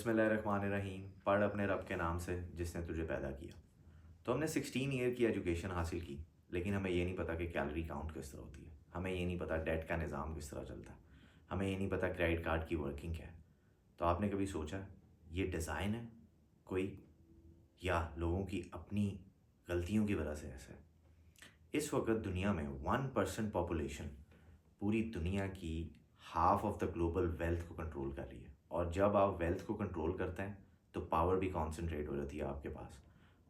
बिस्मिल्लाहिर्रहमानिर्रहीम। पढ़ अपने रब के नाम से जिसने तुझे पैदा किया। तो हमने 16 ईयर की एजुकेशन हासिल की, लेकिन हमें ये नहीं पता कि कैलोरी काउंट किस तरह होती है। हमें ये नहीं पता डेट का निज़ाम किस तरह चलता है। हमें ये नहीं पता क्रेडिट कार्ड की वर्किंग क्या है। तो आपने कभी सोचा ये डिज़ाइन है कोई, या लोगों की अपनी गलतियों की वजह से ऐसा है? इस वक्त दुनिया में 1% पॉपुलेशन पूरी दुनिया की half of the global wealth को कंट्रोल कर रही है। और जब आप वेल्थ को कंट्रोल करते हैं तो पावर भी कॉन्सेंट्रेट हो जाती है आपके पास।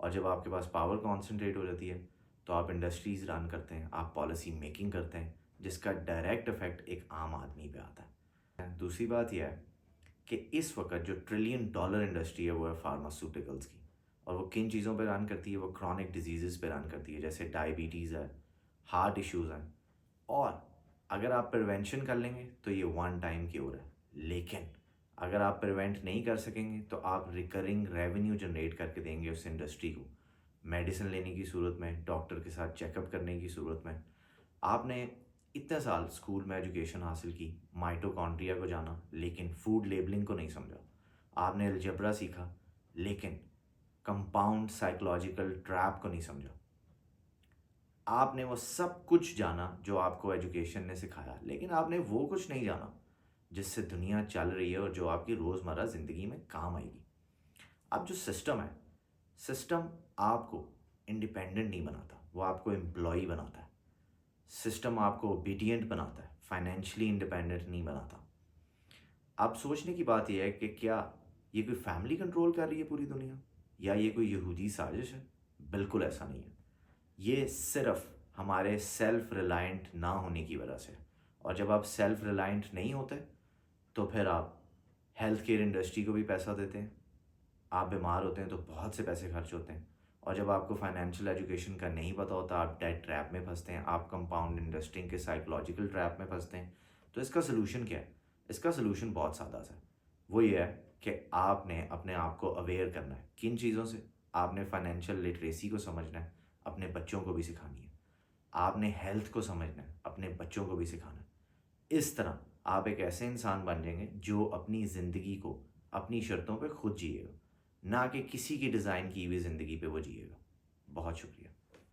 और जब आपके पास पावर कॉन्सेंट्रेट हो जाती है तो आप इंडस्ट्रीज़ रन करते हैं, आप पॉलिसी मेकिंग करते हैं, जिसका डायरेक्ट इफेक्ट एक आम आदमी पे आता है। दूसरी बात यह है कि इस वक्त जो $1 ट्रिलियन इंडस्ट्री है वो है फार्मास्यूटिकल्स की। और वो किन चीज़ों पे रन करती है? वो क्रॉनिक डिजीज़ पे रन करती है, जैसे डायबिटीज़ है, हार्ट इश्यूज़ हैं। और अगर आप प्रिवेंशन कर लेंगे तो ये वन टाइम क्योर है, लेकिन अगर आप प्रिवेंट नहीं कर सकेंगे तो आप रिकरिंग रेवेन्यू जनरेट करके देंगे उस इंडस्ट्री को। मेडिसिन लेने की सूरत में, डॉक्टर के साथ चेकअप करने की सूरत में। आपने इतने साल स्कूल में एजुकेशन हासिल की, माइटोकॉन्ड्रिया को जाना, लेकिन फूड लेबलिंग को नहीं समझा। आपने अलजेब्रा सीखा, लेकिन कंपाउंड साइकोलॉजिकल ट्रैप को नहीं समझा। आपने वो सब कुछ जाना जो आपको एजुकेशन ने सिखाया, लेकिन आपने वो कुछ नहीं जाना जिससे दुनिया चल रही है और जो आपकी रोज़मर्रा ज़िंदगी में काम आएगी। अब जो सिस्टम है, सिस्टम आपको इंडिपेंडेंट नहीं बनाता, वो आपको एम्प्लॉई बनाता है। सिस्टम आपको ओबीडियंट बनाता है, फाइनेंशियली इंडिपेंडेंट नहीं बनाता। अब सोचने की बात यह है कि क्या ये कोई फैमिली कंट्रोल कर रही है पूरी दुनिया, या ये कोई यहूदी साजिश है? बिल्कुल ऐसा नहीं है। ये सिर्फ हमारे सेल्फ रिलायंट ना होने की वजह से। और जब आप सेल्फ रिलायंट नहीं होते तो फिर आप हेल्थ केयर इंडस्ट्री को भी पैसा देते हैं। आप बीमार होते हैं तो बहुत से पैसे खर्च होते हैं। और जब आपको फाइनेंशियल एजुकेशन का नहीं पता होता, आप डेट ट्रैप में फंसते हैं, आप कंपाउंड इंडस्ट्री के साइकोलॉजिकल ट्रैप में फंसते हैं। तो इसका सोल्यूशन क्या है? इसका सोल्यूशन बहुत सादा सा है। वो ये है कि आपने अपने आप को अवेयर करना है। किन चीज़ों से? आपने फाइनेंशियल लिटरेसी को समझना है, अपने बच्चों को भी सिखानी है। आपने हेल्थ को समझना है, अपने बच्चों को भी सिखाना है। इस तरह आप एक ऐसे इंसान बन जाएंगे जो अपनी ज़िंदगी को अपनी शर्तों पे खुद जिएगा, ना कि किसी की डिज़ाइन की हुई ज़िंदगी पे वो जिएगा। बहुत शुक्रिया।